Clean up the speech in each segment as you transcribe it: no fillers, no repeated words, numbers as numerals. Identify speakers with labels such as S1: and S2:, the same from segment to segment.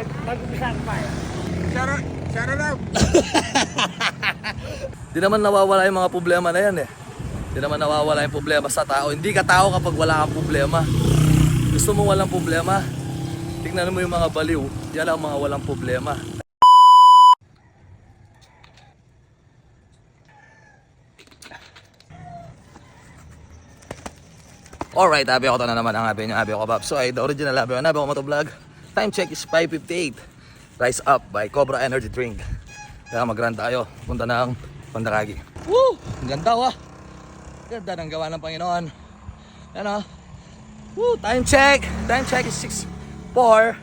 S1: Mag-umpisan pa eh.
S2: Shout out!
S3: Di naman nawawala yung mga problema na yan eh. Di naman nawawala yung problema sa tao. Hindi ka tao kapag wala kang problema. Gusto mo walang problema? Tignan mo yung mga baliw. Yan ang mga walang problema. Alright, abi ako to na naman ang abi niyo, abi ako Bob. So ay the original abi ako motovlog. Time check is 5:58. Rise Up by Cobra Energy Drink. Kaya mag-run tayo, punta ng Pandakagi. Woo! Ang ganda ah. Ganda ng gawa ng Panginoon. Yan ah. Woo! Time check is 6:04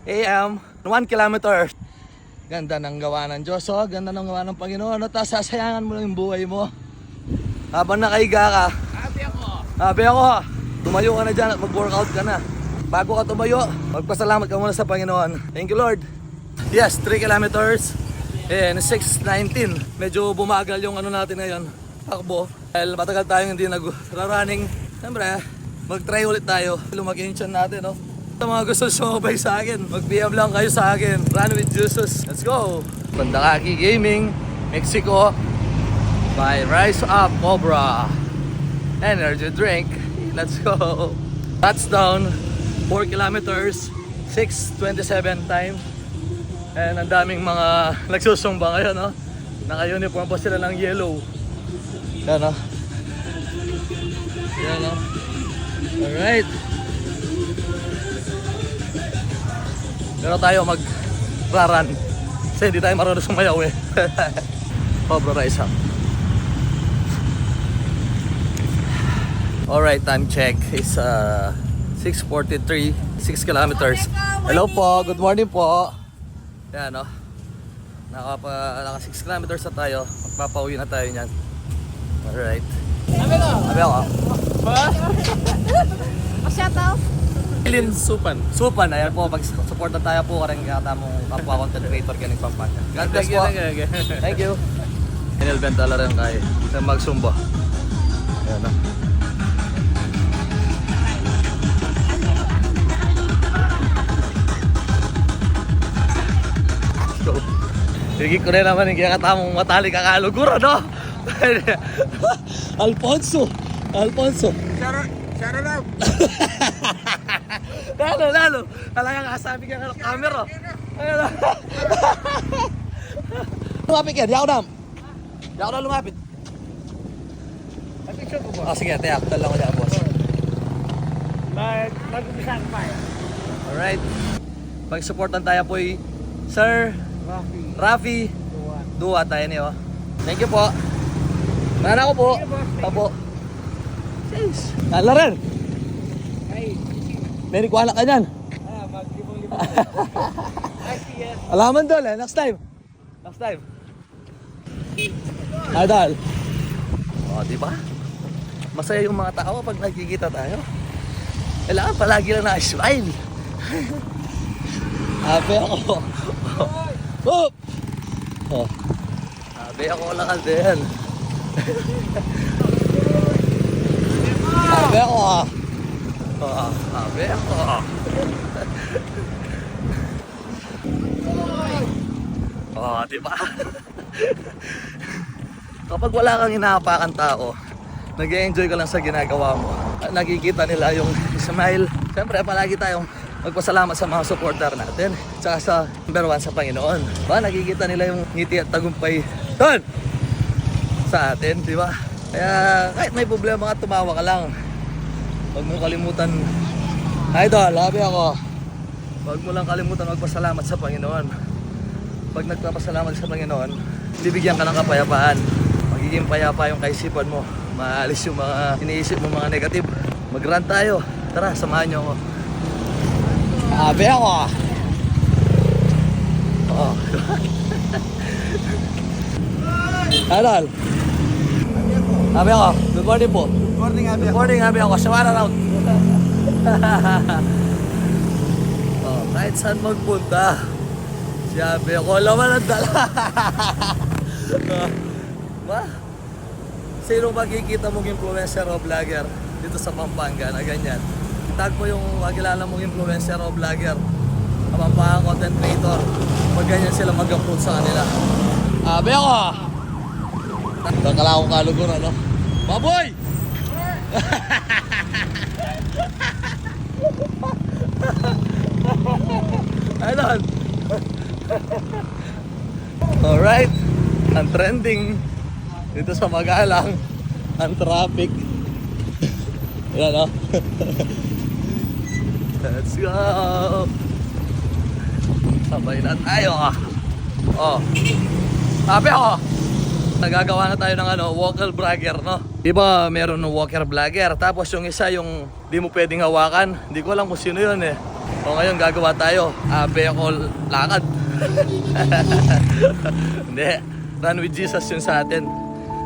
S3: AM, 1 kilometer. Ganda ng gawa ng Diyos oh. Ganda ng gawa ng Panginoon. Tapos sasayangan mo lang yung buhay mo. Habang nakahiga ka. Abi ako. Tumayo ka na dyan at mag-workout ka na. Bago ka tumayo, magpasalamat ka muna sa Panginoon. Thank you Lord. Yes, 3 kilometers and 6:19. Medyo bumagal yung ano natin ngayon, takbo. Dahil matagal tayong hindi nag-running. Siyempre, mag-try ulit tayo. Lumaki yung tiyan natin, no? Sa mga gusto sumabay sa akin, mag-PM lang kayo sa akin. Run with Jesus. Let's go! Pandakagi Gaming, Mexico by Rise Up Cobra Energy Drink. Let's go! Touchdown, 4 kilometers, 6:27 time. And ang daming mga nagsusumba ngayon, no? Naka-uniform pa sila ng yellow. Yan, no? Yan, no? Alright. Pero tayo mag-run. Kasi hindi tayo marunong sumayaw eh. Cobra Rise Up. Alright, time check is 6:43, 6 kilometers. Hello po, good morning po. Yan no. Naka 6 kilometers na tayo. Magpapauwi na tayo niyan. Alright. Sabi ako.
S1: Shout out.
S3: Ilin Supan. Supan, ayan po. Pag-support na tayo po. Karang kata mong kapwa content creator ka ng Pampanga. God bless po. Thank you. Inilbenta lang rin kayo. Sa magsumba. Ayan no. Sige ko rin naman yung kakatamong matali kakaluguro, no? Alfonso!
S2: Shout out!
S3: Lalo! Talagang kasabi ka ng camera. Ayun na. Lumapit yan, di ako na lumapit.
S1: Picture ko ba?
S3: Sige, tiyak. Dala ko dyan, boss.
S1: Mag-umpisan pa eh.
S3: Alright. Pag-supportan tayo po Sir Rafi Dua tayo niyo. Thank you po. Mana ko po. Tapo. Sis. Ala rin.
S1: Ay.
S3: May kuhala ka niyan.
S1: Mag-libong-libong. Ay, yes.
S3: Alaman doon eh. Next time. Idol. O, di ba? Masaya yung mga tao pag nagkikita tayo. Kailangan palagi lang na-smile. Abe ako. Oh. Oh. Abe ako lakal din. Abe ako. Oh, abe ako. Oh, di ba? Kapag wala kang inaapakan tao, nag-e-enjoy ka lang sa ginagawa mo. Nakikita nila yung smile. Siyempre, palagi tayong magpasalamat sa mga supporter natin. Tsaka sa number 1 sa Panginoon. Ba, nakikita nila yung ngiti at tagumpay doon sa atin, di ba? Kaya kahit may problema ka, tumawa ka lang. Huwag mo kalimutan. Idol, labi ako. Huwag mo lang kalimutan magpasalamat sa Panginoon. Pag nagpapasalamat sa Panginoon, bibigyan ka ng kapayapaan. Magiging payapa yung kaisipan mo. Maalis yung mga iniisip mo, mga negative. Mag-run tayo. Tara, samahan nyo ako. Abe ako. Oh. Idol. Abe ako. Good morning po.
S2: Good morning, Abi.
S3: Good morning, Abe ako. Shawara round. Oh, kahit saan magpunta. Si Abe ako laman ang dala. Ba? Sino makikita mong influencer o vlogger dito sa Pampanga na ganyan? Tag mo yung makilala mong influencer o vlogger. Kapampangan content content creator. Pag ganyan sila mag-approach sa kanila. Abe ako! Nakala akong kalugon, ano? Baboy! Ayun! Alright, ang trending dito sa Magalang, ang traffic. Yan, oh. Let's go! Sabay na tayo, ah. Oh. Sabi ako, nagagawa na tayo ng walker vlogger, no? Diba meron ng walker vlogger, tapos yung isa yung di mo pwedeng hawakan. Hindi ko alam kung sino yun eh. O ngayon gagawa tayo, abe ako lakad. Hindi, run with Jesus yun sa atin.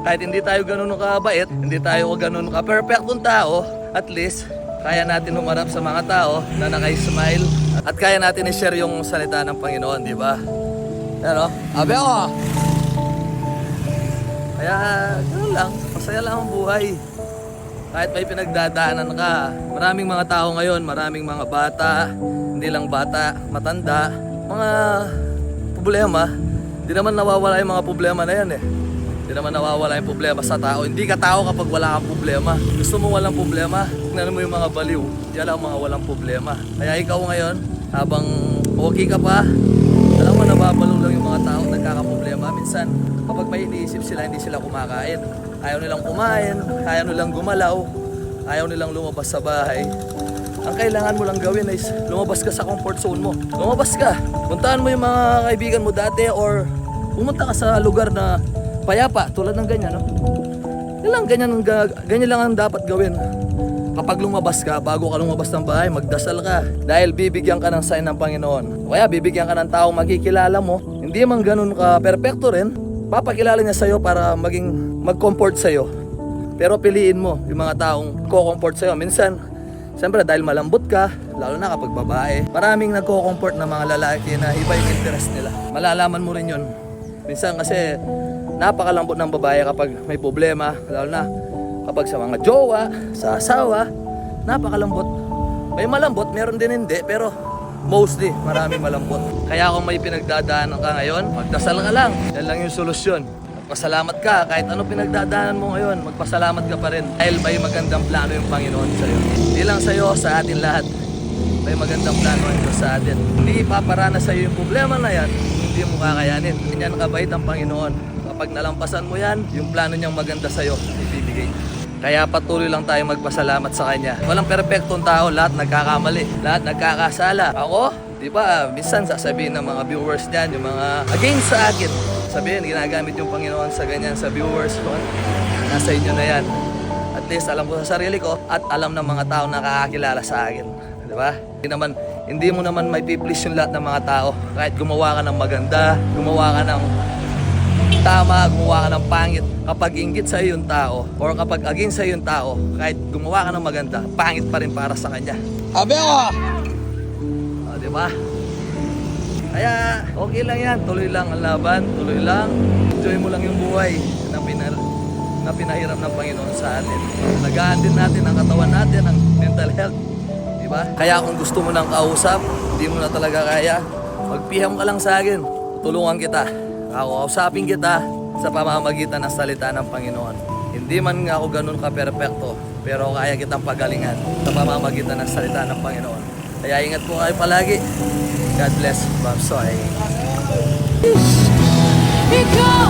S3: Kahit hindi tayo ganun kabait, hindi tayo ganun ka-perfectong tao, at least kaya natin humarap sa mga tao na naka-smile at kaya natin i-share yung salita ng Panginoon, di ba? Yan, o, abe ako. Kaya, gano'n lang, masaya lang ang buhay. Kahit may pinagdadaanan ka, maraming mga tao ngayon, maraming mga bata, hindi lang bata, matanda, mga problema. Hindi naman nawawala yung mga problema na yan eh. Hindi naman nawawala yung problema sa tao. Hindi ka tao kapag wala kang problema. Gusto mo walang problema, tignan mo yung mga baliw. Yan lang mga walang problema. Kaya ikaw ngayon, habang okay ka pa, alam mo, nababalo lang yung mga tao nagkakaproblema. Minsan, kapag may iniisip sila, hindi sila kumakain. Ayaw nilang kumain, ayaw nilang gumalaw, ayaw nilang lumabas sa bahay. Ang kailangan mo lang gawin is lumabas ka sa comfort zone mo. Lumabas ka. Puntahan mo yung mga kaibigan mo dati or pumunta ka sa lugar na payapa, tulad ng ganyan, no? Ganyan lang ang dapat gawin. Kapag lumabas ka, bago ka lumabas ng bahay, magdasal ka. Dahil bibigyan ka ng sign ng Panginoon. Kaya bibigyan ka ng taong makikilala mo. Hindi man ganun ka perfecto rin, papakilala niya sa'yo para maging mag-comfort sa'yo. Pero piliin mo yung mga taong ko-comfort sa'yo. Minsan, siyempre dahil malambot ka, lalo na kapag babae, maraming nagko-comfort na mga lalaki na iba yung interest nila. Malalaman mo rin yun. Minsan kasi napakalambot ng babae kapag may problema, lalo na kapag sa mga jowa, sa asawa, napakalambot. May malambot, meron din hindi, pero mostly maraming malambot. Kaya kung may pinagdadaanan ka ngayon, magdasal ka lang. Yan lang yung solusyon. Magpasalamat ka, kahit ano pinagdadaanan mo ngayon, magpasalamat ka pa rin. Dahil may magandang plano yung Panginoon sa'yo. Hindi lang sa'yo, sa atin lahat. May magandang plano ito sa atin. Hindi ipaparana sa'yo yung problema na yan, hindi mo kakayanin. Yan kabait ang Panginoon. Kapag nalampasan mo yan, yung plano niyang maganda sa'yo, ibibigay. Kaya patuloy lang tayo magpasalamat sa Kanya. Walang perpektong tao, lahat nagkakamali, lahat nagkakasala. Ako, di ba, minsan sasabihin ng mga viewers niyan, yung mga against sa akin. Sabihin, ginagamit yung Panginoon sa ganyan, sa viewers ko. Nasa inyo na yan. At least alam ko sa sarili ko at alam ng mga tao na nakakakilala sa akin. Di ba? Hindi mo naman may please yung lahat ng mga tao. Kahit gumawa ka ng maganda, gumawa ka ng tama, gumawa ka ng pangit. Kapag inggit sa yung tao or kapag against sa yung tao, kahit gumawa ka ng maganda, pangit pa rin para sa kanya. Abe ako! Di ba? Kaya okay lang yan, tuloy lang ang laban, tuloy lang. Enjoy mo lang yung buhay na pinahiram ng Panginoon sa atin. Nagaan din natin ang katawan natin, ang mental health. Di ba? Kaya kung gusto mo ng kausap, hindi mo na talaga kaya, mag-PM ka lang sa akin, tutulungan kita. Kausapin kita sa pamamagitan ng salita ng Panginoon. Hindi man nga ako ganun ka-perfecto, pero kaya kitang pagalingan sa pamamagitan ng salita ng Panginoon. Kaya ingat po kayo palagi. God bless, Bob Soy.
S4: Because